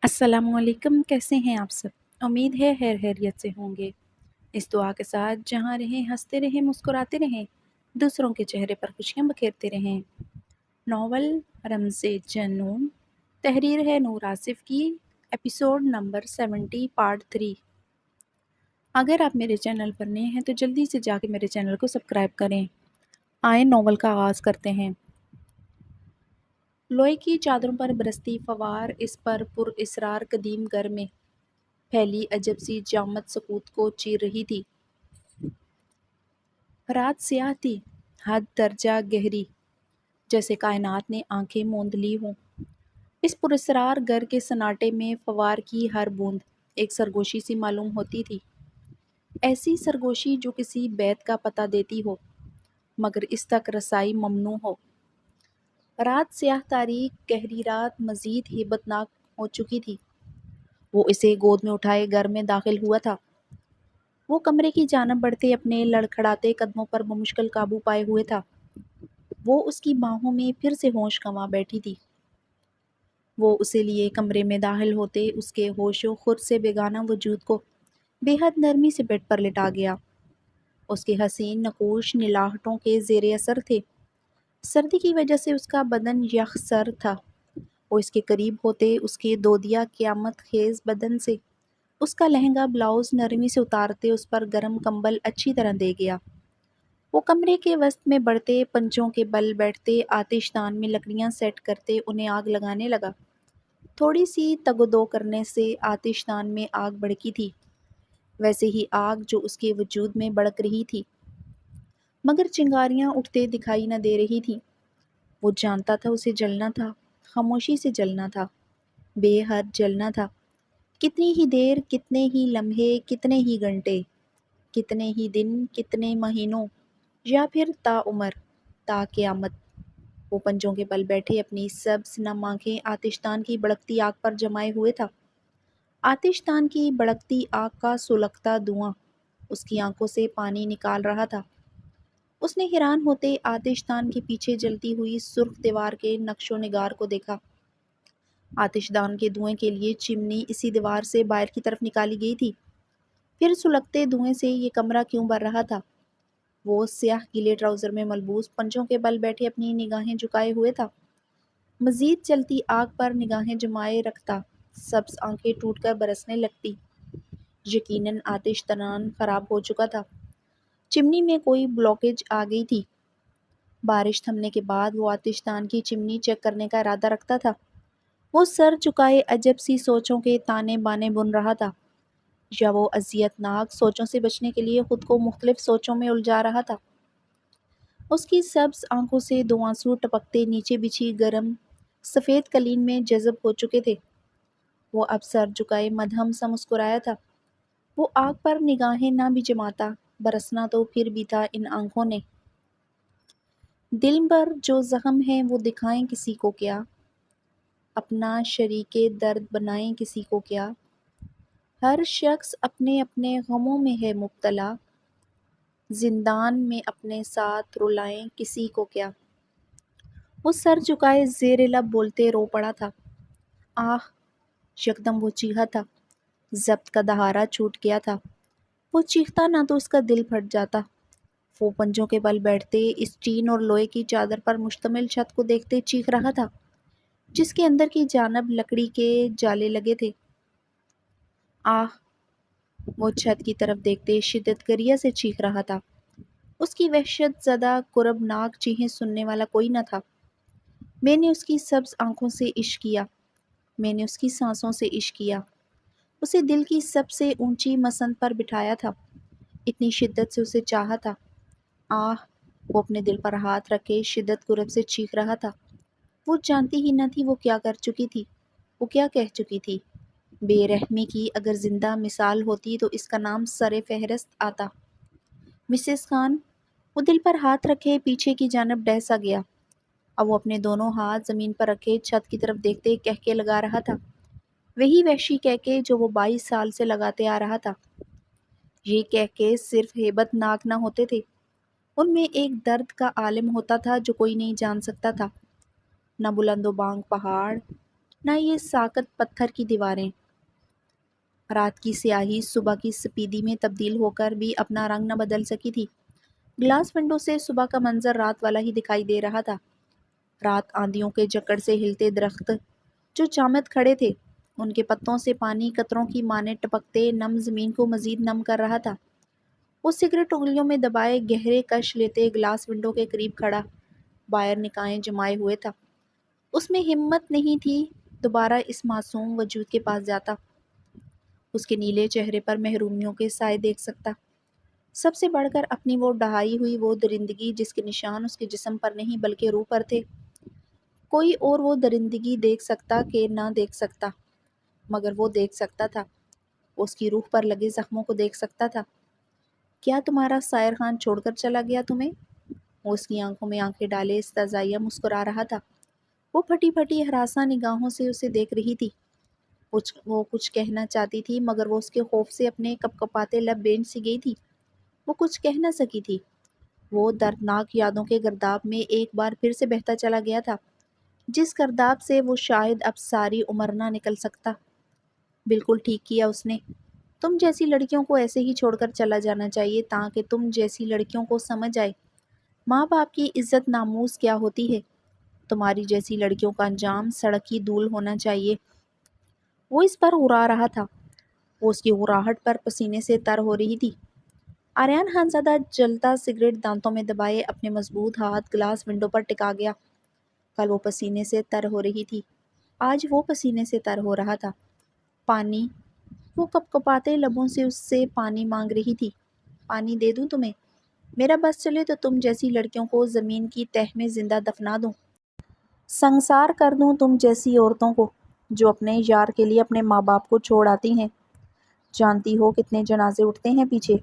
السلام علیکم، کیسے ہیں آپ سب؟ امید ہے خیر خیریت سے ہوں گے۔ اس دعا کے ساتھ جہاں رہیں ہنستے رہیں مسکراتے رہیں، دوسروں کے چہرے پر خوشیاں بکھیرتے رہیں۔ ناول رمز جنون، تحریر ہے نور آصف کی، ایپیسوڈ نمبر 70 پارٹ 3۔ اگر آپ میرے چینل پر نئے ہیں تو جلدی سے جا کے میرے چینل کو سبسکرائب کریں۔ آئیں ناول کا آغاز کرتے ہیں۔ لوہے کی چادروں پر برستی فوار اس پر پر اسرار قدیم گھر میں پھیلی عجب سی جامد سکوت کو چیر رہی تھی۔ رات سیاہ تھی، حد درجہ گہری، جیسے کائنات نے آنکھیں موند لی ہوں۔ اس پراسرار گھر کے سناٹے میں فوار کی ہر بوند ایک سرگوشی سی معلوم ہوتی تھی، ایسی سرگوشی جو کسی بیت کا پتہ دیتی ہو مگر اس تک رسائی ممنوع ہو۔ رات سیاہ تاریک، گہری رات مزید ہیبت ناک ہو چکی تھی۔ وہ اسے گود میں اٹھائے گھر میں داخل ہوا تھا۔ وہ کمرے کی جانب بڑھتے اپنے لڑکھڑاتے قدموں پر بمشکل قابو پائے ہوئے تھا۔ وہ اس کی باہوں میں پھر سے ہوش گنوا بیٹھی تھی۔ وہ اسے لیے کمرے میں داخل ہوتے اس کے ہوش و خرد سے بیگانہ وجود کو بے حد نرمی سے بیڈ پر لٹا گیا۔ اس کے حسین نقوش نلاہٹوں کے زیر اثر تھے۔ سردی کی وجہ سے اس کا بدن یخ سر تھا۔ وہ اس کے قریب ہوتے اس کے دودیا قیامت خیز بدن سے اس کا لہنگا بلاؤز نرمی سے اتارتے اس پر گرم کمبل اچھی طرح دے گیا۔ وہ کمرے کے وسط میں بڑھتے پنجوں کے بل بیٹھتے آتش دان میں لکڑیاں سیٹ کرتے انہیں آگ لگانے لگا۔ تھوڑی سی تگ و دو کرنے سے آتش دان میں آگ بھڑکی تھی، ویسے ہی آگ جو اس کے وجود میں بڑک رہی تھی، مگر چنگاریاں اٹھتے دکھائی نہ دے رہی تھیں۔ وہ جانتا تھا اسے جلنا تھا، خاموشی سے جلنا تھا، بے حد جلنا تھا۔ کتنی ہی دیر، کتنے ہی لمحے، کتنے ہی گھنٹے، کتنے ہی دن، کتنے مہینوں، یا پھر تا عمر، تا قیامت۔ وہ پنجوں کے بل بیٹھے اپنی سبز نم آنکھیں آتش دان کی بڑکتی آگ پر جمائے ہوئے تھا۔ آتش دان کی بڑکتی آگ کا سلگتا دھواں اس کی آنکھوں سے پانی نکال رہا تھا۔ اس نے حیران ہوتے آتش دان کے پیچھے جلتی ہوئی سرخ دیوار کے نقش و نگار کو دیکھا۔ آتش دان کے دھوئیں کے لیے چمنی اسی دیوار سے باہر کی طرف نکالی گئی تھی۔ پھر سلگتے دھوئیں سے یہ کمرہ کیوں بھر رہا تھا؟ وہ سیاہ گیلے ٹراؤزر میں ملبوس پنجوں کے بل بیٹھے اپنی نگاہیں جھکائے ہوئے تھا۔ مزید چلتی آگ پر نگاہیں جمائے رکھتا، سبز آنکھیں ٹوٹ کر برسنے لگتی۔ یقیناً آتش دان خراب ہو چکا تھا۔ چمنی میں کوئی بلاکیج آ گئی تھی۔ بارش تھمنے کے بعد وہ آتش دان کی چمنی چیک کرنے کا ارادہ رکھتا تھا۔ وہ سر چکائے عجب سی سوچوں کے تانے بانے بن رہا تھا، یا وہ اذیت ناک سوچوں سے بچنے کے لیے خود کو مختلف سوچوں میں الجھا رہا تھا۔ اس کی سبز آنکھوں سے دو آنسو ٹپکتے نیچے بچھی گرم سفید قالین میں جذب ہو چکے تھے۔ وہ اب سر جھکائے مدھم سا مسکرایا تھا۔ وہ آگ پر نگاہیں نہ بھی جماتا، برسنا تو پھر بھی تھا ان آنکھوں نے۔ دل پر جو زخم ہے وہ دکھائیں کسی کو کیا، اپنا شریک درد بنائیں کسی کو کیا۔ ہر شخص اپنے اپنے غموں میں ہے مبتلا، زندان میں اپنے ساتھ رلائیں کسی کو کیا۔ وہ سر جھکائے زیر لب بولتے رو پڑا تھا۔ آہ! یکدم وہ چیخا تھا۔ ضبط کا دہارا چھوٹ گیا تھا۔ وہ چیختا نہ تو اس کا دل پھٹ جاتا۔ وہ پنجوں کے بل بیٹھتے اس ٹین اور لوہے کی چادر پر مشتمل چھت کو دیکھتے چیخ رہا تھا، جس کے اندر کی جانب لکڑی کے جالے لگے تھے۔ آہ! وہ چھت کی طرف دیکھتے شدت گریہ سے چیخ رہا تھا۔ اس کی وحشت زدہ کربناک چیخیں سننے والا کوئی نہ تھا۔ میں نے اس کی سبز آنکھوں سے عشق کیا، میں نے اس کی سانسوں سے عشق کیا، اسے دل کی سب سے اونچی مسند پر بٹھایا تھا، اتنی شدت سے اسے چاہا تھا۔ آہ! وہ اپنے دل پر ہاتھ رکھے شدت کرب سے چیخ رہا تھا۔ وہ جانتی ہی نہ تھی وہ کیا کر چکی تھی، وہ کیا کہہ چکی تھی۔ بے رحمی کی اگر زندہ مثال ہوتی تو اس کا نام سر فہرست آتا۔ مسز خان! وہ دل پر ہاتھ رکھے پیچھے کی جانب ڈھہ گیا۔ اب وہ اپنے دونوں ہاتھ زمین پر رکھے چھت کی طرف دیکھتے کہکے لگا رہا تھا، وہی وحشی کہکے جو وہ 22 سال سے لگاتے آ رہا تھا۔ یہ کہکے صرف ہیبت ناک نہ ہوتے تھے، ان میں ایک درد کا عالم ہوتا تھا جو کوئی نہیں جان سکتا تھا۔ نہ بلند و بانگ پہاڑ، نہ یہ ساکت پتھر کی دیواریں۔ رات کی سیاہی صبح کی سپیدی میں تبدیل ہو کر بھی اپنا رنگ نہ بدل سکی تھی۔ گلاس ونڈو سے صبح کا منظر رات والا ہی دکھائی دے رہا تھا۔ رات آندھیوں کے جکڑ سے ہلتے درخت جو چامت کھڑے تھے، ان کے پتوں سے پانی قطروں کی مانند ٹپکتے نم زمین کو مزید نم کر رہا تھا۔ وہ سگریٹ انگلیوں میں دبائے گہرے کش لیتے گلاس ونڈو کے قریب کھڑا باہر نکائیں جمائے ہوئے تھا۔ اس میں ہمت نہیں تھی دوبارہ اس معصوم وجود کے پاس جاتا، اس کے نیلے چہرے پر محرومیوں کے سائے دیکھ سکتا، سب سے بڑھ کر اپنی وہ ڈھائی ہوئی وہ درندگی جس کے نشان اس کے جسم پر نہیں بلکہ روح پر تھے۔ کوئی اور وہ درندگی دیکھ سکتا کہ نہ دیکھ سکتا، مگر وہ دیکھ سکتا تھا۔ وہ اس کی روح پر لگے زخموں کو دیکھ سکتا تھا۔ کیا تمہارا سائر خان چھوڑ کر چلا گیا تمہیں؟ وہ اس کی آنکھوں میں آنکھیں ڈالے استہزائیہ مسکرا رہا تھا۔ وہ پھٹی پھٹی ہراساں نگاہوں سے اسے دیکھ رہی تھی۔ وہ کچھ کہنا چاہتی تھی مگر وہ اس کے خوف سے اپنے کپ کپاتے لب بینچ سی گئی تھی۔ وہ کچھ کہہ نہ سکی تھی۔ وہ دردناک یادوں کے گرداب میں ایک بار پھر سے بہتا چلا گیا تھا، جس گرداب سے وہ شاید اب ساری عمر نہ نکل سکتا۔ بالکل ٹھیک کیا اس نے۔ تم جیسی لڑکیوں کو ایسے ہی چھوڑ کر چلا جانا چاہیے تاکہ تم جیسی لڑکیوں کو سمجھ آئے ماں باپ کی عزت ناموس کیا ہوتی ہے۔ تمہاری جیسی لڑکیوں کا انجام سڑک کی دھول ہونا چاہیے۔ وہ اس پر ہرا رہا تھا۔ وہ اس کی ہراہٹ پر پسینے سے تر ہو رہی تھی۔ آریان خانزادہ جلتا سگریٹ دانتوں میں دبائے اپنے مضبوط ہاتھ گلاس ونڈو پر ٹکا گیا۔ کل وہ پسینے سے تر ہو رہی تھی، آج وہ پسینے سے تر ہو رہا تھا۔ پانی، وہ کپ کپاتے لبوں سے اس سے پانی مانگ رہی تھی۔ پانی دے دوں تمہیں؟ میرا بس چلے تو تم جیسی لڑکیوں کو زمین کی تہہ میں زندہ دفنا دوں، سنسار کر دوں تم جیسی عورتوں کو جو اپنے یار کے لیے اپنے ماں باپ کو چھوڑ آتی ہیں۔ جانتی ہو کتنے جنازے اٹھتے ہیں پیچھے؟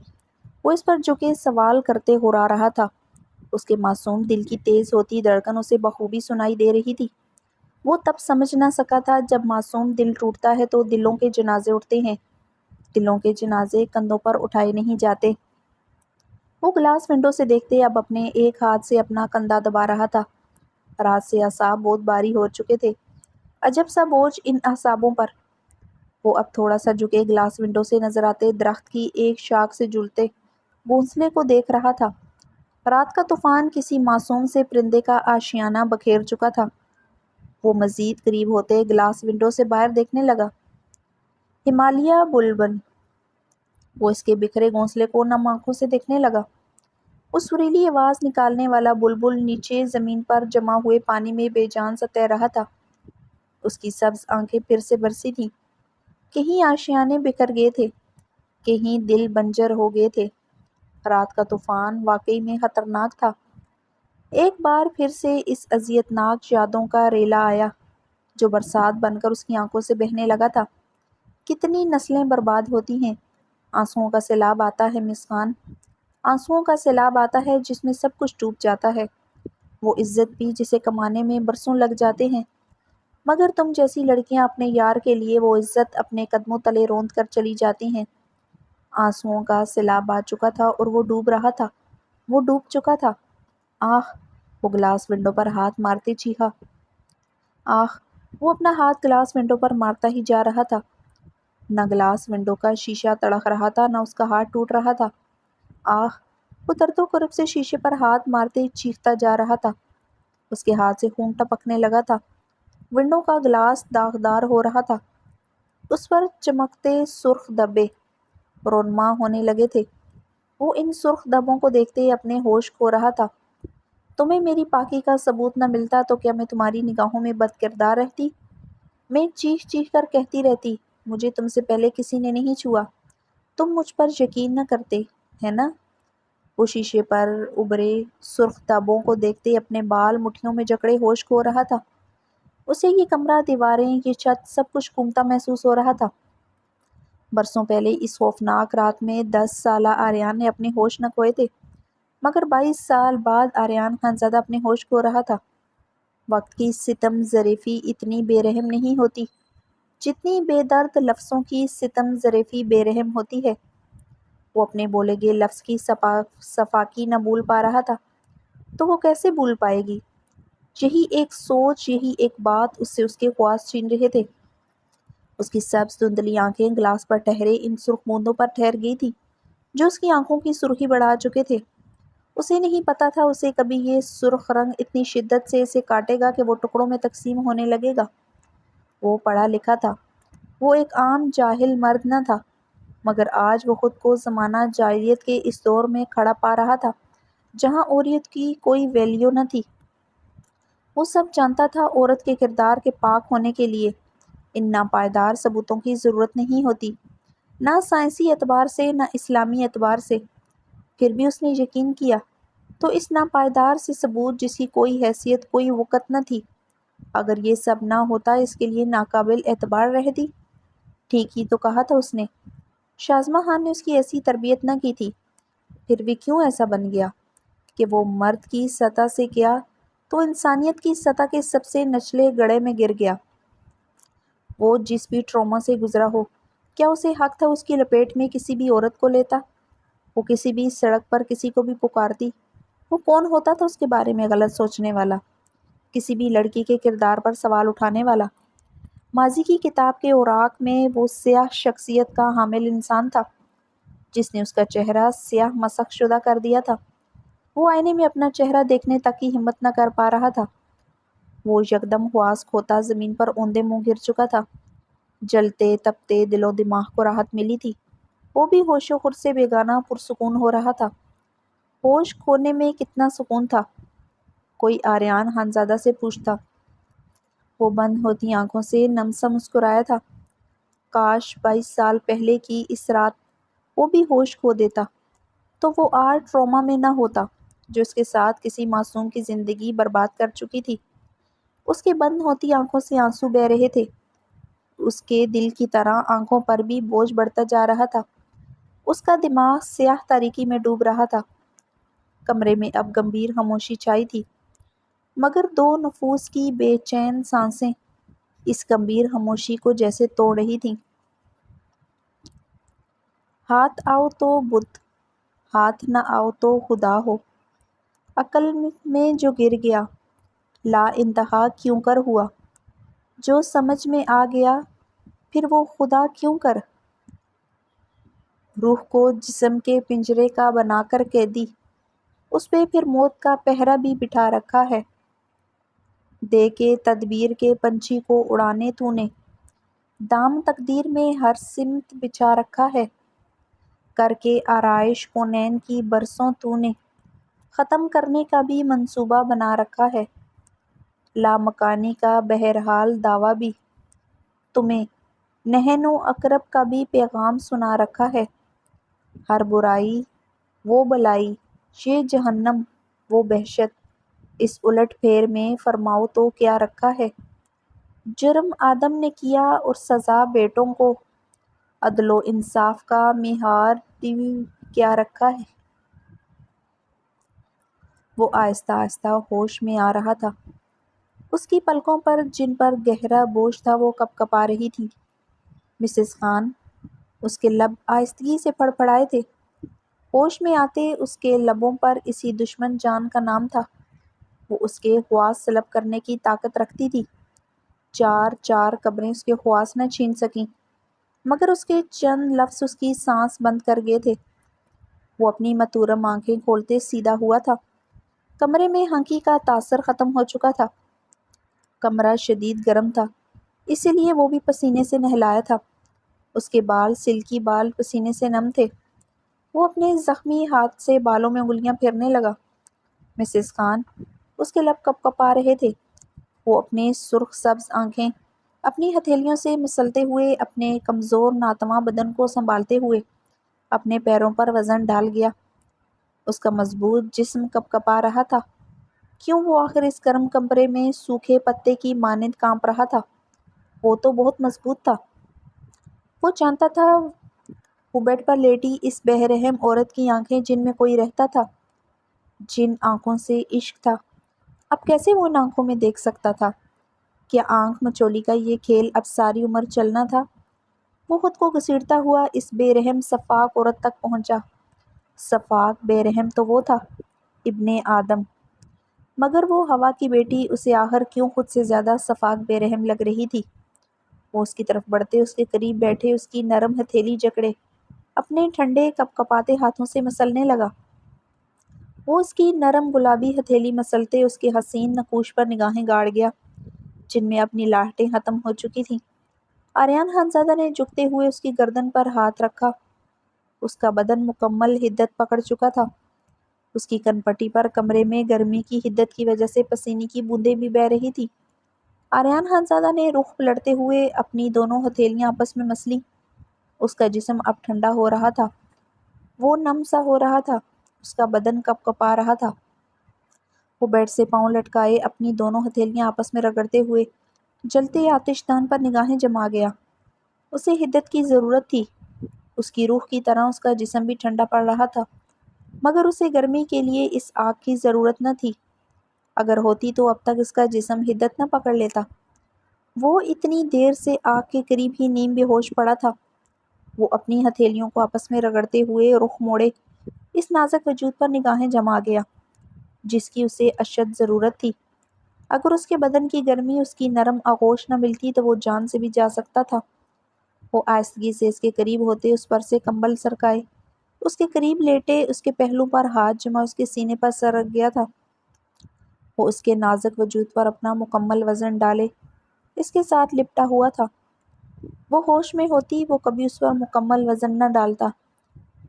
وہ اس پر جھکے سوال کرتے ہرا رہا تھا۔ اس کے معصوم دل کی تیز ہوتی دھڑکن اسے بخوبی سنائی دے رہی تھی۔ وہ تب سمجھ نہ سکا تھا جب معصوم دل ٹوٹتا ہے تو دلوں کے جنازے اٹھتے ہیں، دلوں کے جنازے کندھوں پر اٹھائے نہیں جاتے۔ وہ گلاس ونڈو سے دیکھتے اب اپنے ایک ہاتھ سے اپنا کندھا دبا رہا تھا۔ رات سے اعصاب بہت بھاری ہو چکے تھے، عجب سا بوجھ ان اعصابوں پر۔ وہ اب تھوڑا سا جھکے گلاس ونڈو سے نظر آتے درخت کی ایک شاخ سے جھولتے گھونسلے کو دیکھ رہا تھا۔ رات کا طوفان کسی معصوم سے پرندے کا آشیانہ بکھیر چکا تھا۔ وہ مزید قریب ہوتے گلاس ونڈو سے باہر دیکھنے لگا۔ ہمالیہ بلبل۔ وہ اس کے بکھرے گھونسلے کو نم آنکھوں سے دیکھنے لگا۔ وہ سریلی آواز نکالنے والا بلبل نیچے زمین پر جمع ہوئے پانی میں بے جان سا تیر رہا تھا۔ اس کی سبز آنکھیں پھر سے برسی تھیں۔ کہیں آشیانے بکھر گئے تھے، کہیں دل بنجر ہو گئے تھے۔ رات کا طوفان واقعی میں خطرناک تھا۔ ایک بار پھر سے اس اذیتناک یادوں کا ریلا آیا جو برسات بن کر اس کی آنکھوں سے بہنے لگا تھا۔ کتنی نسلیں برباد ہوتی ہیں۔ آنسوؤں کا سیلاب آتا ہے مسکان، آنسوؤں کا سیلاب آتا ہے جس میں سب کچھ ڈوب جاتا ہے، وہ عزت بھی جسے کمانے میں برسوں لگ جاتے ہیں۔ مگر تم جیسی لڑکیاں اپنے یار کے لیے وہ عزت اپنے قدموں تلے روند کر چلی جاتی ہیں۔ آنسوؤں کا سیلاب آ چکا تھا اور وہ ڈوب رہا تھا، وہ ڈوب چکا تھا۔ آہ! وہ گلاس ونڈو پر ہاتھ مارتے چیخا۔ آہ! وہ اپنا ہاتھ گلاس ونڈو پر مارتا ہی جا رہا تھا۔ نہ گلاس ونڈو کا شیشہ تڑک رہا تھا نہ اس کا ہاتھ ٹوٹ رہا تھا۔ آہ! وہ درد و کرب سے شیشے پر ہاتھ مارتے چیختا جا رہا تھا۔ اس کے ہاتھ سے خون ٹپکنے لگا تھا۔ ونڈو کا گلاس داغدار ہو رہا تھا۔ اس پر چمکتے سرخ دھبے رونما ہونے لگے تھے۔ وہ ان سرخ دھبوں کو دیکھتے اپنے ہوش کھو رہا تھا۔ تمہیں میری پاکی کا ثبوت نہ ملتا تو کیا میں تمہاری نگاہوں میں بد کردار رہتی؟ میں چیخ چیخ کر کہتی رہتی، مجھے تم سے پہلے کسی نے نہیں چھوا، تم مجھ پر یقین نہ کرتے، ہے نا؟ وہ شیشے پر ابھرے سرخ دھبوں کو دیکھتے اپنے بال مٹھیوں میں جکڑے ہوش کھو رہا تھا۔ اسے یہ کمرہ، دیواریں، یہ چھت، سب کچھ گھومتا محسوس ہو رہا تھا۔ برسوں پہلے اس خوفناک رات میں 10 سالہ آریان نے اپنے ہوش نہ کھوئے تھے، مگر 22 سال بعد آریان خانزادہ اپنے ہوش کھو رہا تھا۔ وقت کی ستم ظریفی اتنی بے رحم نہیں ہوتی جتنی بے درد لفظوں کی ستم ظریفی بے رحم ہوتی ہے۔ وہ اپنے بولے گئے لفظ کی صفاکی نہ بھول پا رہا تھا، تو وہ کیسے بھول پائے گی؟ یہی ایک سوچ، یہی ایک بات اس سے اس کے خواص چھین رہے تھے۔ اس کی سبز دھندلی آنکھیں گلاس پر ٹھہرے ان سرخ بوندوں پر ٹھہر گئی تھی جو اس کی آنکھوں کی سرخی بڑھا چکے تھے۔ اسے نہیں پتا تھا اسے کبھی یہ سرخ رنگ اتنی شدت سے اسے کاٹے گا کہ وہ ٹکڑوں میں تقسیم ہونے لگے گا۔ وہ پڑھا لکھا تھا، وہ ایک عام جاہل مرد نہ تھا، مگر آج وہ خود کو زمانہ جاہلیت کے اس دور میں کھڑا پا رہا تھا جہاں عورت کی کوئی ویلیو نہ تھی۔ وہ سب جانتا تھا، عورت کے کردار کے پاک ہونے کے لیے ان ناپائیدار ثبوتوں کی ضرورت نہیں ہوتی، نہ سائنسی اعتبار سے نہ اسلامی اعتبار سے۔ پھر بھی اس نے یقین کیا تو اس ناپائیدار سے ثبوت جس کی کوئی حیثیت کوئی وقت نہ تھی، اگر یہ سب نہ ہوتا اس کے لیے ناقابل اعتبار رہتی۔ ٹھیک ہی تو کہا تھا اس نے۔ شازمہ خان نے اس کی ایسی تربیت نہ کی تھی، پھر بھی کیوں ایسا بن گیا کہ وہ مرد کی سطح سے کیا تو انسانیت کی سطح کے سب سے نچلے گڑھے میں گر گیا۔ وہ جس بھی ٹراما سے گزرا ہو، کیا اسے حق تھا اس کی لپیٹ میں کسی بھی عورت کو لیتا؟ وہ کسی بھی سڑک پر کسی کو بھی پکارتی؟ وہ کون ہوتا تھا اس کے بارے میں غلط سوچنے والا، کسی بھی لڑکی کے کردار پر سوال اٹھانے والا؟ ماضی کی کتاب کے اوراق میں وہ سیاہ شخصیت کا حامل انسان تھا جس نے اس کا چہرہ سیاہ مسخ شدہ کر دیا تھا۔ وہ آئینے میں اپنا چہرہ دیکھنے تک کی ہمت نہ کر پا رہا تھا۔ وہ یکدم حواس کھوتا زمین پر اوندے منہ گر چکا تھا۔ جلتے تپتے دل و دماغ کو راحت ملی تھی۔ وہ بھی ہوش و خرد سے بیگانہ پرسکون ہو رہا تھا۔ ہوش کھونے میں کتنا سکون تھا، کوئی آریان خانزادہ سے پوچھتا۔ وہ بند ہوتی آنکھوں سے نم سا مسکرایا تھا۔ کاش 22 سال پہلے کی اس رات وہ بھی ہوش کھو دیتا تو وہ آج ٹراما میں نہ ہوتا جو اس کے ساتھ کسی معصوم کی زندگی برباد کر چکی تھی۔ اس کے بند ہوتی آنکھوں سے آنسو بہہ رہے تھے۔ اس کے دل کی طرح آنکھوں پر بھی بوجھ بڑھتا جا رہا تھا۔ اس کا دماغ سیاہ تاریکی میں ڈوب رہا تھا۔ کمرے میں اب گمبھیر خاموشی چھائی تھی، مگر دو نفوس کی بے چین سانسیں اس گمبھیر خاموشی کو جیسے توڑ رہی تھیں۔ ہاتھ آؤ تو بدھ، ہاتھ نہ آؤ تو خدا ہو۔ عقل میں جو گر گیا، لا انتہا کیوں کر ہوا؟ جو سمجھ میں آ گیا، پھر وہ خدا کیوں کر؟ روح کو جسم کے پنجرے کا بنا کر قیدی، اس پہ پھر موت کا پہرہ بھی بٹھا رکھا ہے۔ دے کے تدبیر کے پنچھی کو اڑانے تو نے دام تقدیر میں ہر سمت بچھا رکھا ہے۔ کر کے آرائش کونین کی برسوں تو نے ختم کرنے کا بھی منصوبہ بنا رکھا ہے۔ لامکانی کا بہرحال دعویٰ بھی، تمہیں نحن و اقرب کا بھی پیغام سنا رکھا ہے۔ ہر برائی وہ بلائی، یہ جہنم وہ بہشت، اس الٹ پھیر میں فرماؤ تو کیا رکھا ہے۔ جرم آدم نے کیا اور سزا بیٹوں کو، عدل و انصاف کا معیار کیا رکھا ہے۔ وہ آہستہ آہستہ ہوش میں آ رہا تھا۔ اس کی پلکوں پر جن پر گہرا بوجھ تھا وہ کپ کپا رہی تھی۔ مسز خان، اس کے لب آہستگی سے پھڑپھڑائے تھے۔ ہوش میں آتے اس کے لبوں پر اسی دشمن جان کا نام تھا۔ وہ اس کے خواص سلب کرنے کی طاقت رکھتی تھی۔ چار چار قبریں اس کے خواص نہ چھین سکیں، مگر اس کے چند لفظ اس کی سانس بند کر گئے تھے۔ وہ اپنی متورم آنکھیں کھولتے سیدھا ہوا تھا۔ کمرے میں ہنکی کا تاثر ختم ہو چکا تھا۔ کمرہ شدید گرم تھا، اسی لیے وہ بھی پسینے سے نہلایا تھا۔ اس کے بال سلکی بال پسینے سے نم تھے۔ وہ اپنے زخمی ہاتھ سے بالوں میں انگلیاں پھیرنے لگا۔ مسز خان، اس کے لب کپ کپا رہے تھے۔ وہ اپنے سرخ سبز آنکھیں اپنی ہتھیلیوں سے مسلتے ہوئے اپنے کمزور ناتواں بدن کو سنبھالتے ہوئے اپنے پیروں پر وزن ڈال گیا۔ اس کا مضبوط جسم کپ کپا رہا تھا۔ کیوں وہ آخر اس گرم کمرے میں سوکھے پتے کی مانند کانپ رہا تھا؟ وہ تو بہت مضبوط تھا۔ وہ جانتا تھا وہ بیڈ پر لیٹی اس بے رحم عورت کی آنکھیں جن میں کوئی رہتا تھا، جن آنکھوں سے عشق تھا، اب کیسے وہ ان آنکھوں میں دیکھ سکتا تھا؟ کیا آنکھ مچولی کا یہ کھیل اب ساری عمر چلنا تھا؟ وہ خود کو گھسیٹتا ہوا اس بے رحم سفاک عورت تک پہنچا۔ سفاک بے رحم تو وہ تھا، ابن آدم۔ مگر وہ ہوا کی بیٹی اسے آخر کیوں خود سے زیادہ شفاق بے رحم لگ رہی تھی۔ وہ اس کی طرف بڑھتے، اس کے قریب بیٹھے، اس کی نرم ہتھیلی جکڑے اپنے ٹھنڈے کپ کپاتے ہاتھوں سے مسلنے لگا۔ وہ اس کی نرم گلابی ہتھیلی مسلتے اس کے حسین نقوش پر نگاہیں گاڑ گیا، جن میں اپنی لاہٹیں ختم ہو چکی تھیں۔ آریان خانزادہ نے جھکتے ہوئے اس کی گردن پر ہاتھ رکھا۔ اس کا بدن مکمل حدت پکڑ چکا تھا۔ اس کی کنپٹی پر کمرے میں گرمی کی حدت کی وجہ سے پسینے کی بوندیں بھی بہہ رہی تھیں۔ آریان خانزادہ نے رخ پلٹتے ہوئے اپنی دونوں ہتھیلیاں آپس میں مس لیں۔ اس کا جسم اب ٹھنڈا ہو رہا تھا، وہ نم سا ہو رہا تھا، اس کا بدن کپ کپا رہا تھا۔ وہ بیڈ سے پاؤں لٹکائے اپنی دونوں ہتھیلیاں آپس میں رگڑتے ہوئے جلتے آتش دان پر نگاہیں جما گیا۔ اسے حدت کی ضرورت تھی۔ اس کی روح کی طرح اس کا جسم بھی ٹھنڈا پڑ رہا تھا، مگر اسے گرمی کے لیے اس آگ کی ضرورت نہ تھی۔ اگر ہوتی تو اب تک اس کا جسم حدت نہ پکڑ لیتا۔ وہ اتنی دیر سے آگ کے قریب ہی نیم بے ہوش پڑا تھا۔ وہ اپنی ہتھیلیوں کو آپس میں رگڑتے ہوئے رخ موڑے اس نازک وجود پر نگاہیں جما گیا جس کی اسے اشد ضرورت تھی۔ اگر اس کے بدن کی گرمی اس کی نرم آغوش نہ ملتی تو وہ جان سے بھی جا سکتا تھا۔ وہ آہستگی سے اس کے قریب ہوتے اس پر سے کمبل سرکائے، اس کے قریب لیٹے، اس کے پہلو پر ہاتھ جما اس کے سینے پر سر رکھ گیا تھا۔ وہ اس کے نازک وجود پر اپنا مکمل وزن ڈالے اس کے ساتھ لپٹا ہوا تھا۔ وہ ہوش میں ہوتی وہ کبھی اس پر مکمل وزن نہ ڈالتا،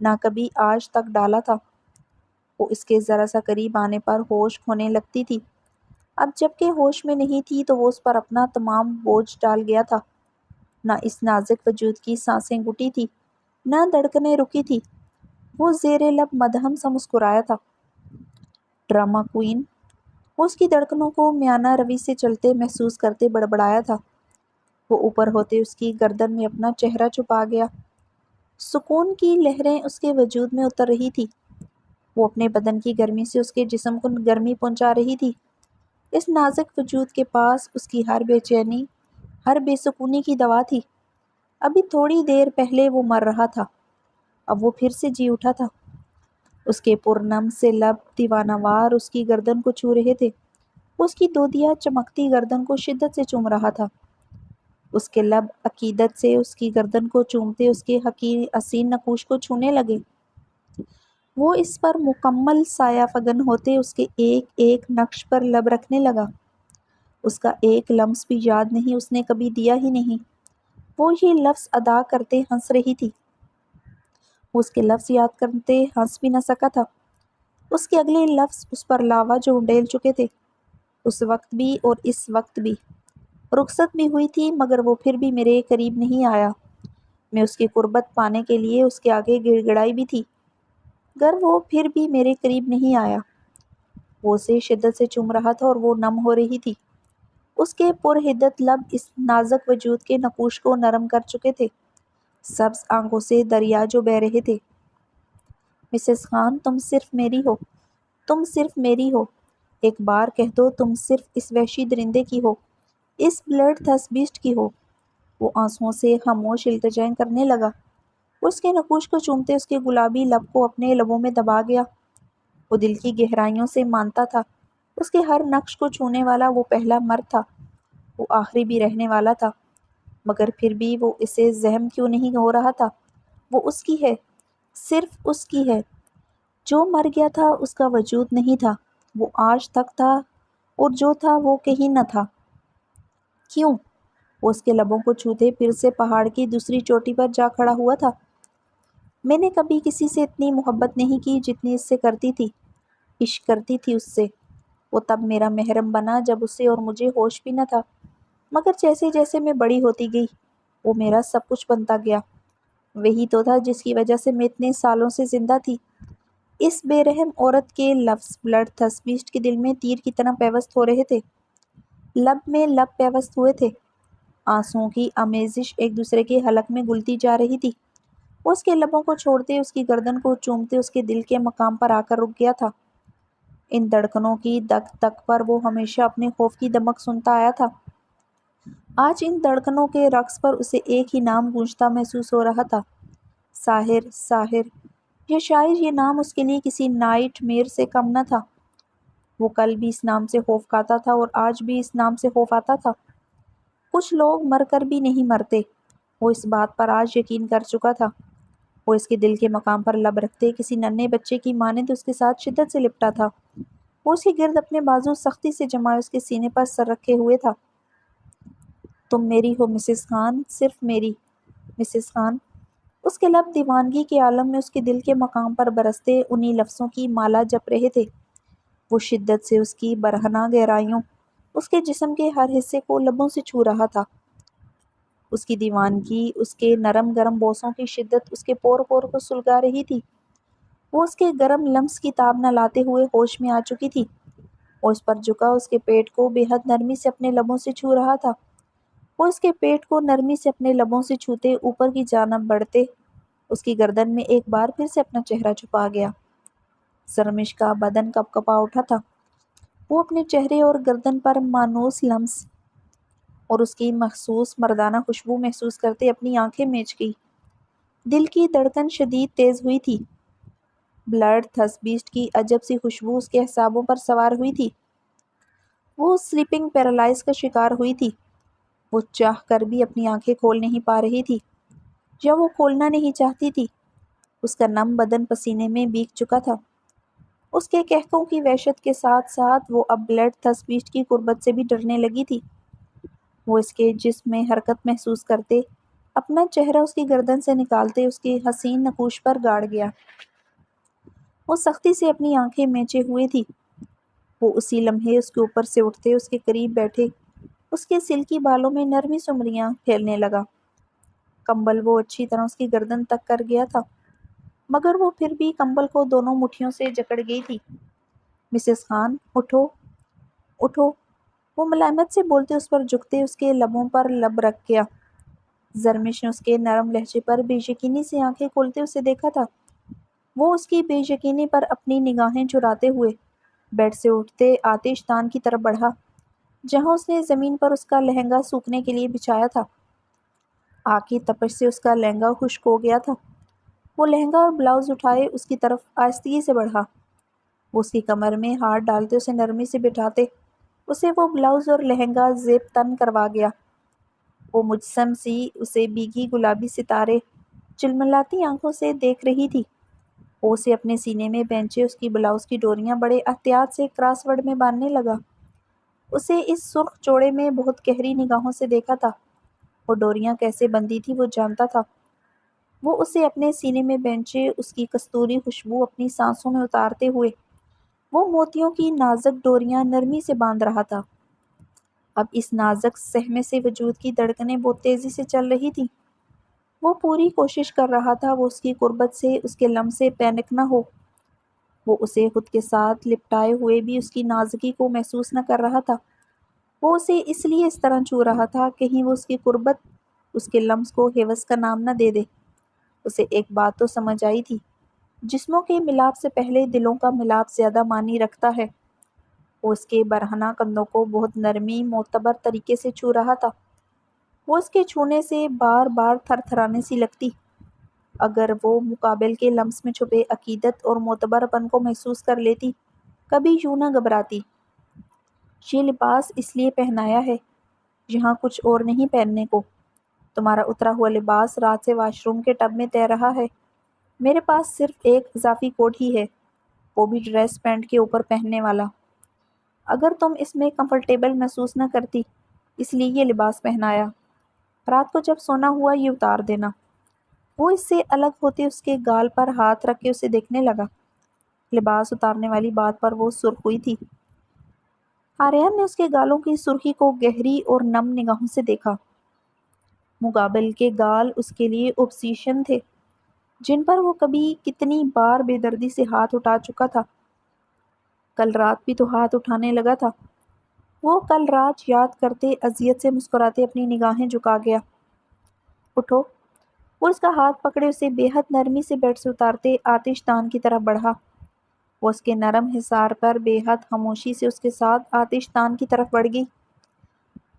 نہ کبھی آج تک ڈالا تھا۔ وہ اس کے ذرا سا قریب آنے پر ہوش کھونے لگتی تھی۔ اب جب کہ ہوش میں نہیں تھی تو وہ اس پر اپنا تمام بوجھ ڈال گیا تھا۔ نہ اس نازک وجود کی سانسیں گھٹی تھی، نہ دھڑکنیں رکی تھی۔ وہ زیر لب مدھم سا مسکرایا تھا۔ Drama queen. وہ اس کی دھڑکنوں کو میانہ روی سے چلتے محسوس کرتے بڑبڑایا تھا۔ وہ اوپر ہوتے اس کی گردن میں اپنا چہرہ چھپا گیا۔ سکون کی لہریں اس کے وجود میں اتر رہی تھی۔ وہ اپنے بدن کی گرمی سے اس کے جسم کو گرمی پہنچا رہی تھی۔ اس نازک وجود کے پاس اس کی ہر بے چینی، ہر بے سکونی کی دوا تھی۔ ابھی تھوڑی دیر پہلے وہ مر رہا تھا، اب وہ پھر سے جی اٹھا تھا۔ اس کے پرنم سے لب دیوانہ وار اس کی گردن کو چھو رہے تھے۔ اس کی دودیا چمکتی گردن کو شدت سے چوم رہا تھا۔ اس کے لب عقیدت سے اس کی گردن کو چومتے اس کے حسین نقوش کو چھونے لگے۔ وہ اس پر مکمل سایہ فگن ہوتے اس کے ایک ایک نقش پر لب رکھنے لگا۔ اس کا ایک لمس بھی یاد نہیں اس نے کبھی دیا ہی نہیں۔ وہ یہ لفظ ادا کرتے ہنس رہی تھی۔ وہ اس کے لفظ یاد کرتے ہنس بھی نہ سکا تھا۔ اس کے اگلے لفظ اس پر لاوا جو انڈیل چکے تھے، اس وقت بھی اور اس وقت بھی۔ رخصت بھی ہوئی تھی مگر وہ پھر بھی میرے قریب نہیں آیا۔ میں اس کی قربت پانے کے لیے اس کے آگے گڑ گڑائی بھی تھی، گر وہ پھر بھی میرے قریب نہیں آیا۔ وہ اسے شدت سے چوم رہا تھا اور وہ نم ہو رہی تھی۔ اس کے پرحدت لب اس نازک وجود کے نقوش کو نرم کر چکے تھے، سبز آنکھوں سے دریا جو بہہ رہے تھے۔ مسز خان، تم صرف میری ہو، تم صرف میری ہو، ایک بار کہہ دو تم صرف اس وحشی درندے کی ہو، اس بلڈ تھرسٹ بیسٹ کی ہو۔ وہ آنسوؤں سے خاموش التجائیں کرنے لگا۔ اس کے نقوش کو چومتے اس کے گلابی لب کو اپنے لبوں میں دبا گیا۔ وہ دل کی گہرائیوں سے مانتا تھا، اس کے ہر نقش کو چھونے والا وہ پہلا مرد تھا، وہ آخری بھی رہنے والا تھا۔ مگر پھر بھی وہ اسے زحم کیوں نہیں ہو رہا تھا؟ وہ اس کی ہے، صرف اس کی ہے۔ جو مر گیا تھا اس کا وجود نہیں تھا، وہ آج تک تھا، اور جو تھا وہ کہیں نہ تھا۔ کیوں؟ وہ اس کے لبوں کو چھوتے پھر سے پہاڑ کی دوسری چوٹی پر جا کھڑا ہوا تھا۔ میں نے کبھی کسی سے اتنی محبت نہیں کی جتنی اس سے کرتی تھی، عشق کرتی تھی اس سے۔ وہ تب میرا محرم بنا جب اسے اور مجھے ہوش بھی نہ تھا، مگر جیسے جیسے میں بڑی ہوتی گئی وہ میرا سب کچھ بنتا گیا۔ وہی تو تھا جس کی وجہ سے میں اتنے سالوں سے زندہ تھی۔ اس بے رحم عورت کے لفظ بلڈ تھرسٹ بیسٹ کے دل میں تیر کی طرح پیوست ہو رہے تھے، لب میں لب پیوست ہوئے تھے۔ آنسوؤں کی آمیزش ایک دوسرے کے حلق میں گلتی جا رہی تھی۔ وہ اس کے لبوں کو چھوڑتے اس کی گردن کو چومتے اس کے دل کے مقام پر آ کر رک گیا تھا۔ ان دھڑکنوں کی دک دک پر وہ ہمیشہ اپنے خوف کی دمک سنتا آیا تھا۔ آج ان دھڑکنوں کے رقص پر اسے ایک ہی نام گونجتا محسوس ہو رہا تھا، ساحر، ساحر، یا شاید یہ نام اس کے لیے کسی نائٹ میئر سے کم نہ تھا۔ وہ کل بھی اس نام سے خوف کھاتا تھا اور آج بھی اس نام سے خوف آتا تھا۔ کچھ لوگ مر کر بھی نہیں مرتے، وہ اس بات پر آج یقین کر چکا تھا۔ وہ اس کے دل کے مقام پر لب رکھتے کسی ننھے بچے کی مانند اس کے ساتھ شدت سے لپٹا تھا۔ وہ اس کے گرد اپنے بازو سختی سے جمائے اس کے سینے پر سر رکھے ہوئے تھا۔ تم میری ہو مسز خان، صرف میری، مسز خان۔ اس کے لب دیوانگی کے عالم میں اس کے دل کے مقام پر برستے انہی لفظوں کی مالا جپ رہے تھے۔ وہ شدت سے اس کی برہنہ گہرائیوں، اس کے جسم کے ہر حصے کو لبوں سے چھو رہا تھا۔ اس کی دیوانگی، اس کے نرم گرم بوسوں کی شدت اس کے پور پور کو سلگا رہی تھی۔ وہ اس کے گرم لمس کی تاب نہ لاتے ہوئے ہوش میں آ چکی تھی۔ وہ اس پر جھکا اس کے پیٹ کو بے حد نرمی سے اپنے لبوں سے چھو رہا تھا۔ وہ اس کے پیٹ کو نرمی سے اپنے لبوں سے چھوتے اوپر کی جانب بڑھتے اس کی گردن میں ایک بار پھر سے اپنا چہرہ چھپا گیا۔ زرمش کا بدن کپ کپا اٹھا تھا۔ وہ اپنے چہرے اور گردن پر مانوس لمس اور اس کی مخصوص مردانہ خوشبو محسوس کرتے اپنی آنکھیں میچ گئی۔ دل کی دھڑکن شدید تیز ہوئی تھی۔ بلڈ تھس بیسٹ کی عجب سی خوشبو اس کے اعصابوں پر سوار ہوئی تھی۔ وہ سلیپنگ پیرالائز کا شکار ہوئی تھی۔ وہ چاہ کر بھی اپنی آنکھیں کھول نہیں پا رہی تھی، یا وہ کھولنا نہیں چاہتی تھی۔ اس کا نم بدن پسینے میں بھیگ چکا تھا۔ اس کے قہقہوں کی وحشت کے ساتھ ساتھ وہ اب بلڈ تھس بیسٹ کی قربت سے بھی ڈرنے لگی تھی۔ وہ اس کے جسم میں حرکت محسوس کرتے اپنا چہرہ اس کی گردن سے نکالتے اس کی حسین نقوش پر گاڑ گیا۔ وہ سختی سے اپنی آنکھیں میچے ہوئے تھی۔ وہ اسی لمحے اس کے اوپر سے اٹھتے اس کے قریب بیٹھے اس کے سلکی بالوں میں نرمی سمریاں پھیلنے لگا۔ کمبل وہ اچھی طرح اس کی گردن تک کر گیا تھا، مگر وہ پھر بھی کمبل کو دونوں مٹھیوں سے جکڑ گئی تھی۔ مسز خان، اٹھو، اٹھو، وہ ملائمت سے بولتے اس پر جھکتے اس کے لبوں پر لب رکھ گیا۔ زرمش نے اس کے نرم لہجے پر بے یقینی سے آنکھیں کھولتے اسے دیکھا تھا۔ وہ اس کی بے یقینی پر اپنی نگاہیں چراتے ہوئے بیڈ سے اٹھتے آتش دان کی طرف بڑھا، جہاں اس نے زمین پر اس کا لہنگا سوکھنے کے لیے بچھایا تھا۔ آگ کی تپش سے اس کا لہنگا خشک ہو گیا تھا۔ وہ لہنگا اور بلاؤز اٹھائے اس کی طرف آہستگی سے بڑھا۔ وہ اس کی کمر میں ہاتھ ڈالتے اسے نرمی سے بٹھاتے اسے وہ بلاؤز اور لہنگا زیب تن کروا گیا۔ وہ مجسم سی اسے بھیگی گلابی ستارے چلملاتی آنکھوں سے دیکھ رہی تھی۔ وہ اسے اپنے سینے میں بینچے اس کی بلاؤز کی ڈوریاں بڑے احتیاط سے کراس ورڈ میں باندھنے لگا۔ اسے اس سرخ جوڑے میں بہت گہری نگاہوں سے دیکھا تھا۔ وہ ڈوریاں کیسے بندھی تھی وہ جانتا تھا۔ وہ اسے اپنے سینے میں بینچے اس کی کستوری خوشبو اپنی سانسوں میں اتارتے ہوئے وہ موتیوں کی نازک ڈوریاں نرمی سے باندھ رہا تھا۔ اب اس نازک صحمے سے وجود کی دھڑکنیں بہت تیزی سے چل رہی تھیں۔ وہ پوری کوشش کر رہا تھا وہ اس کی قربت سے اس کے لمس سے پینک نہ ہو۔ وہ اسے خود کے ساتھ لپٹائے ہوئے بھی اس کی نازکی کو محسوس نہ کر رہا تھا۔ وہ اسے اس لیے اس طرح چھو رہا تھا کہیں وہ اس کی قربت اس کے لمس کو ہوس کا نام نہ دے دے۔ اسے ایک بات تو سمجھ آئی تھی، جسموں کے ملاپ سے پہلے دلوں کا ملاپ زیادہ معنی رکھتا ہے۔ وہ اس کے برہنہ کندھوں کو بہت نرمی معتبر طریقے سے چھو رہا تھا۔ وہ اس کے چھونے سے بار بار تھر تھرانے سی لگتی۔ اگر وہ مقابل کے لمس میں چھپے عقیدت اور معتبر پن کو محسوس کر لیتی، کبھی یوں نہ گھبراتی۔ یہ لباس اس لیے پہنایا ہے، یہاں کچھ اور نہیں پہننے کو۔ تمہارا اترا ہوا لباس رات سے واش روم کے ٹب میں تیر رہا ہے۔ میرے پاس صرف ایک اضافی کوٹ ہی ہے، وہ بھی ڈریس پینٹ کے اوپر پہننے والا۔ اگر تم اس میں کمفرٹیبل محسوس نہ کرتی، اس لیے یہ لباس پہنایا۔ رات کو جب سونا ہوا یہ اتار دینا۔ وہ اس سے الگ ہوتے اس کے گال پر ہاتھ رکھ کے اسے دیکھنے لگا۔ لباس اتارنے والی بات پر وہ سرخ ہوئی تھی۔ آریان نے اس کے گالوں کی سرخی کو گہری اور نم نگاہوں سے دیکھا۔ مقابل کے گال اس کے لیے اوبسیشن تھے، جن پر وہ کبھی کتنی بار بے دردی سے ہاتھ اٹھا چکا تھا۔ کل رات بھی تو ہاتھ اٹھانے لگا تھا۔ وہ کل رات یاد کرتے اذیت سے مسکراتے اپنی نگاہیں جھکا گیا۔ اٹھو، وہ اس کا ہاتھ پکڑے اسے بے حد نرمی سے بیڈ سے اتارتے آتش دان کی طرف بڑھا۔ وہ اس کے نرم حصار پر بے حد خاموشی سے اس کے ساتھ آتش دان کی طرف بڑھ گئی۔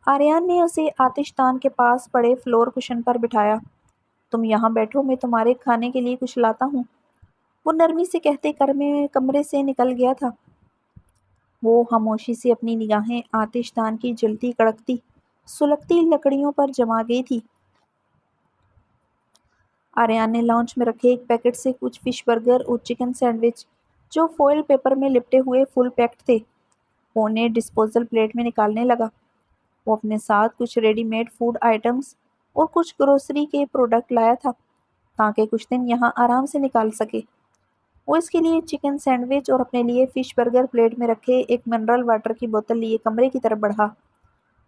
آریان نے اسے آتش دان کے پاس پڑے فلور کشن پر بٹھایا۔ تم یہاں بیٹھو، میں تمہارے کھانے کے لیے کچھ لاتا ہوں، وہ نرمی سے کہتے کمرے سے نکل گیا تھا۔ وہ خاموشی سے اپنی نگاہیں آتش دان کی جلتی کڑکتی سلگتی لکڑیوں پر جما گئی تھی۔ آریان نے لانچ میں رکھے ایک پیکٹ سے کچھ فش برگر اور چکن سینڈوچ جو فوائل پیپر میں لپٹے ہوئے فل پیکڈ تھے وہ انہیں ڈسپوزل پلیٹ میں نکالنے لگا۔ وہ اپنے ساتھ کچھ ریڈی میڈ فوڈ آئٹمز اور کچھ گروسری کے پروڈکٹ لایا تھا تاکہ کچھ دن یہاں آرام سے نکال سکے۔ وہ اس کے لیے چکن سینڈوچ اور اپنے لیے فش برگر پلیٹ میں رکھے ایک منرل واٹر کی بوتل لیے کمرے کی طرف بڑھا۔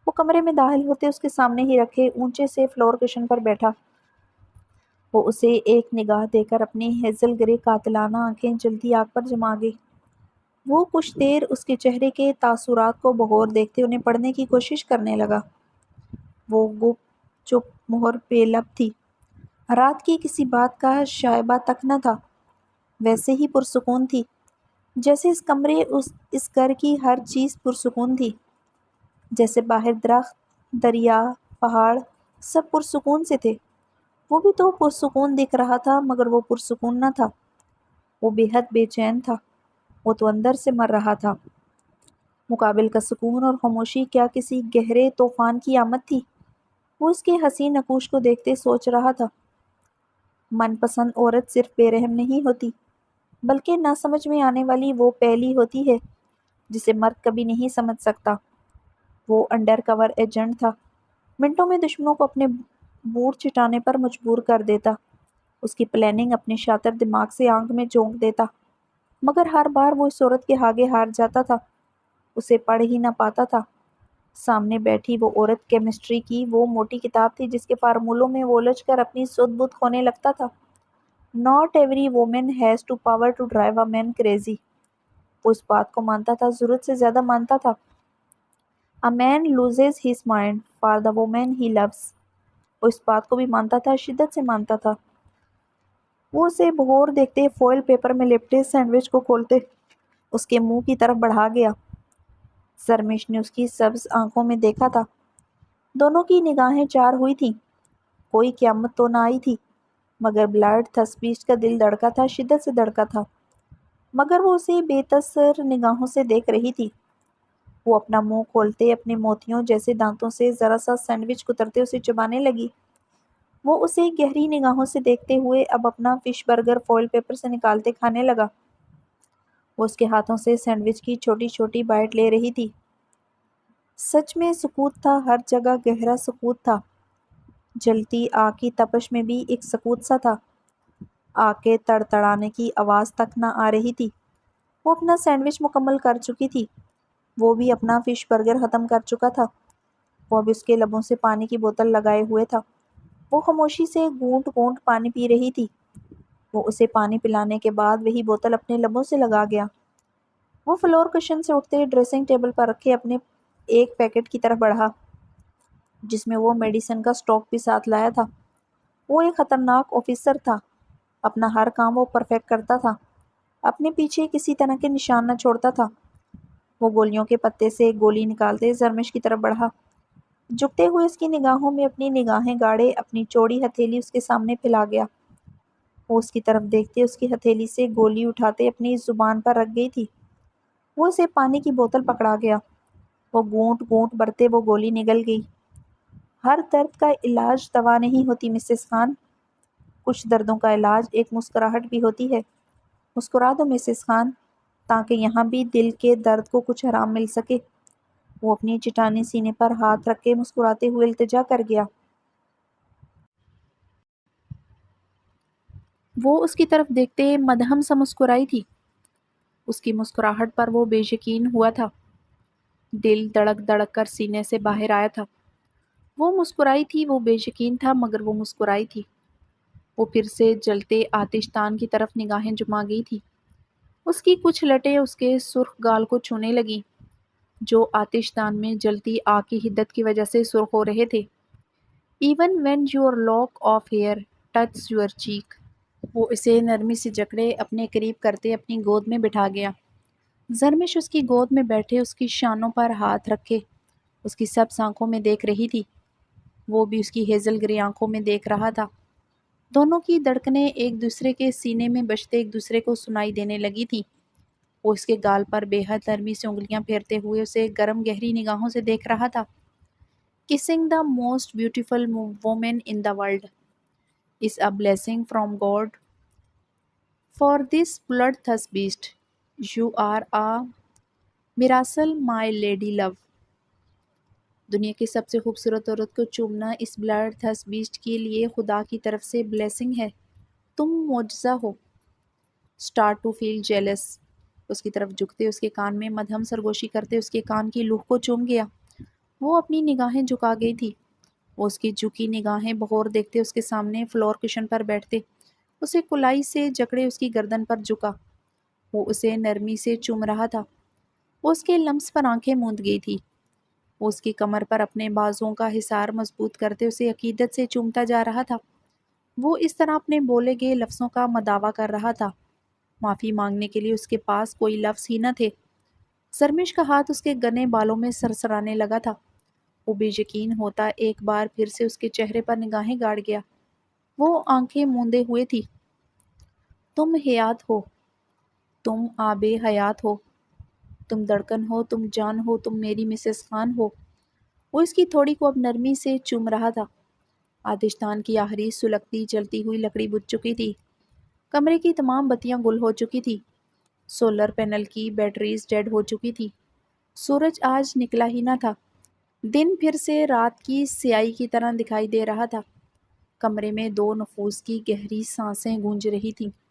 وہ کمرے میں داخل ہوتے اس کے سامنے ہی رکھے اونچے سے فلور کشن پر بیٹھا۔ وہ اسے ایک نگاہ دے کر اپنی ہیزل گرے قاتلانہ آنکھیں جلدی آگ پر جما گئی۔ وہ کچھ دیر اس کے چہرے کے تاثرات کو بغور دیکھتے انہیں پڑھنے کی کوشش کرنے لگا۔ وہ گپ چپ مہر بے لب تھی، رات کی کسی بات کا شائبہ تک نہ تھا، ویسے ہی پرسکون تھی جیسے اس کمرے اس گھر کی ہر چیز پرسکون تھی، جیسے باہر درخت، دریا، پہاڑ سب پرسکون سے تھے۔ وہ بھی تو پرسکون دکھ رہا تھا مگر وہ پرسکون نہ تھا، وہ بے حد بے چین تھا، وہ تو اندر سے مر رہا تھا۔ مقابل کا سکون اور خاموشی کیا کسی گہرے طوفان کی آمد تھی؟ وہ اس کے حسین نقوش کو دیکھتے سوچ رہا تھا، من پسند عورت صرف بے رحم نہیں ہوتی بلکہ نہ سمجھ میں آنے والی وہ پہلی ہوتی ہے جسے مرد کبھی نہیں سمجھ سکتا۔ وہ انڈر کور ایجنٹ تھا، منٹوں میں دشمنوں کو اپنے بوٹ چٹانے پر مجبور کر دیتا، اس کی پلاننگ اپنے شاطر دماغ سے آنکھ میں جھونک دیتا، مگر ہر بار وہ اس عورت کے آگے ہار جاتا تھا، اسے پڑھ ہی نہ پاتا تھا۔ سامنے بیٹھی وہ عورت کیمسٹری کی وہ موٹی کتاب تھی جس کے فارمولوں میں وہ الجھ کر اپنی سدھ بدھ کھونے لگتا تھا۔ Not every woman has the power to drive a man crazy۔ وہ اس بات کو مانتا تھا، ضرورت سے زیادہ مانتا تھا۔ A man loses his mind for the woman he loves۔ وہ اس بات کو بھی مانتا تھا، شدت سے مانتا تھا۔ وہ اسے بغور دیکھتے فوائل پیپر میں لپٹے سینڈوچ کو کھولتے اس کے منہ کی طرف بڑھا گیا۔ زرمش نے اس کی سبز آنکھوں میں دیکھا تھا، دونوں کی نگاہیں چار ہوئی تھیں، کوئی قیامت تو نہ آئی تھی مگر بلڈ تھسپیچ کا دل دھڑکا تھا، شدت سے دھڑکا تھا، مگر وہ اسے بے تاثر نگاہوں سے دیکھ رہی تھی۔ وہ اپنا منہ کھولتے اپنے موتیوں جیسے دانتوں سے ذرا سا سینڈوچ کترتے اسے چبانے لگی۔ وہ اسے گہری نگاہوں سے دیکھتے ہوئے اب اپنا فش برگر فوائل پیپر سے نکالتے کھانے لگا۔ وہ اس کے ہاتھوں سے سینڈوچ کی چھوٹی چھوٹی بائٹ لے رہی تھی۔ سچ میں سکوت تھا، ہر جگہ گہرا سکوت تھا۔ جلتی آگ کی تپش میں بھی ایک سکوت سا تھا، آگ کے تڑتڑانے کی آواز تک نہ آ رہی تھی۔ وہ اپنا سینڈوچ مکمل کر چکی تھی، وہ بھی اپنا فش برگر ختم کر چکا تھا۔ وہ اب اس کے لبوں سے پانی کی بوتل لگائے ہوئے تھا، وہ خاموشی سے گھونٹ گھونٹ پانی پی رہی تھی۔ وہ اسے پانی پلانے کے بعد وہی بوتل اپنے لبوں سے لگا گیا۔ وہ فلور کشن سے اٹھتے ڈریسنگ ٹیبل پر رکھے اپنے ایک پیکٹ کی طرف بڑھا جس میں وہ میڈیسن کا اسٹاک بھی ساتھ لایا تھا۔ وہ ایک خطرناک آفیسر تھا، اپنا ہر کام وہ پرفیکٹ کرتا تھا، اپنے پیچھے کسی طرح کے نشان نہ چھوڑتا تھا۔ وہ گولیوں کے پتے سے ایک گولی نکالتے زرمش کی طرف بڑھا، جھکتے ہوئے اس کی نگاہوں میں اپنی نگاہیں گاڑے اپنی چوڑی ہتھیلی اس کے سامنے پھیلا گیا۔ وہ اس کی طرف دیکھتے اس کی ہتھیلی سے گولی اٹھاتے اپنی زبان پر رکھ گئی تھی۔ وہ اسے پانی کی بوتل پکڑا گیا، وہ گھونٹ گھونٹ بھرتے وہ گولی نگل گئی۔ ہر درد کا علاج دوا نہیں ہوتی مسز خان، کچھ دردوں کا علاج ایک مسکراہٹ بھی ہوتی ہے۔ مسکرا دو مسز خان تاکہ یہاں بھی دل کے درد کو کچھ آرام مل سکے۔ وہ اپنی چٹانی سینے پر ہاتھ رکھ کے مسکراتے ہوئے التجا کر گیا۔ وہ اس کی طرف دیکھتے مدہم سا مسکرائی تھی، اس کی مسکراہٹ پر وہ بے یقین ہوا تھا، دل دھڑک دھڑک کر سینے سے باہر آیا تھا۔ وہ مسکرائی تھی، وہ بے یقین تھا مگر وہ مسکرائی تھی۔ وہ پھر سے جلتے آتش دان کی طرف نگاہیں جما گئی تھی، اس کی کچھ لٹیں اس کے سرخ گال کو چھونے لگیں جو آتش دان میں جلتی آگ کی حدت کی وجہ سے سرخ ہو رہے تھے۔ Even when your lock of hair touches your cheek۔ وہ اسے نرمی سے جکڑے اپنے قریب کرتے اپنی گود میں بٹھا گیا۔ زرمش اس کی گود میں بیٹھے اس کی شانوں پر ہاتھ رکھے اس کی سبز آنکھوں میں دیکھ رہی تھی، وہ بھی اس کی ہیزل گرے آنکھوں میں دیکھ رہا تھا۔ دونوں کی دھڑکنیں ایک دوسرے کے سینے میں بجتے ایک دوسرے کو سنائی دینے لگی تھی۔ وہ اس کے گال پر بے حد نرمی سے انگلیاں پھیرتے ہوئے اسے گرم گہری نگاہوں سے دیکھ رہا تھا۔ Kissing the most beautiful woman in the world is a blessing from God for this bloodthirst beast. You are a miracle, my lady love. دنیا کی سب سے خوبصورت عورت کو چومنا اس بلڈ تھرسٹ بیسٹ کے لیے خدا کی طرف سے بلیسنگ ہے۔ تم معجزہ ہو۔ Start to feel jealous. اس کی طرف جھکتے اس کے کان میں مدھم سرگوشی کرتے اس کے کان کی لوح کو چوم گیا۔ وہ اپنی نگاہیں جھکا گئی تھی۔ وہ اس کی جھکی نگاہیں بغور دیکھتے اس کے سامنے فلور کشن پر بیٹھتے اسے کلائی سے جکڑے اس کی گردن پر جھکا۔ وہ اسے نرمی سے چوم رہا تھا۔ وہ اس کے لمس پر آنکھیں موند گئی تھی۔ وہ اس کی کمر پر اپنے بازوؤں کا حصار مضبوط کرتے اسے عقیدت سے چومتا جا رہا تھا۔ وہ اس طرح اپنے بولے گئے لفظوں کا مداوع کر رہا تھا۔ معافی مانگنے کے لیے اس کے پاس کوئی لفظ ہی نہ تھے۔ سرمش کا ہاتھ اس کے گنے بالوں میں سرسرانے لگا تھا۔ وہ بے یقین ہوتا ایک بار پھر سے اس کے چہرے پر نگاہیں گاڑ گیا۔ وہ آنکھیں موندے ہوئے تھی۔ تم حیات ہو، تم آب حیات ہو، تم دھڑکن ہو، تم جان ہو، تم میری مسز خان ہو۔ وہ اس کی تھوڑی کو اب نرمی سے چوم رہا تھا۔ آتشدان کی آخری سلگتی جلتی ہوئی لکڑی بجھ چکی تھی۔ کمرے کی تمام بتیاں گل ہو چکی تھی۔ سولر پینل کی بیٹریز ڈیڈ ہو چکی تھی۔ سورج آج نکلا ہی نہ تھا۔ دن پھر سے رات کی سیاہی کی طرح دکھائی دے رہا تھا۔ کمرے میں دو نفوس کی گہری سانسیں گونج رہی تھیں۔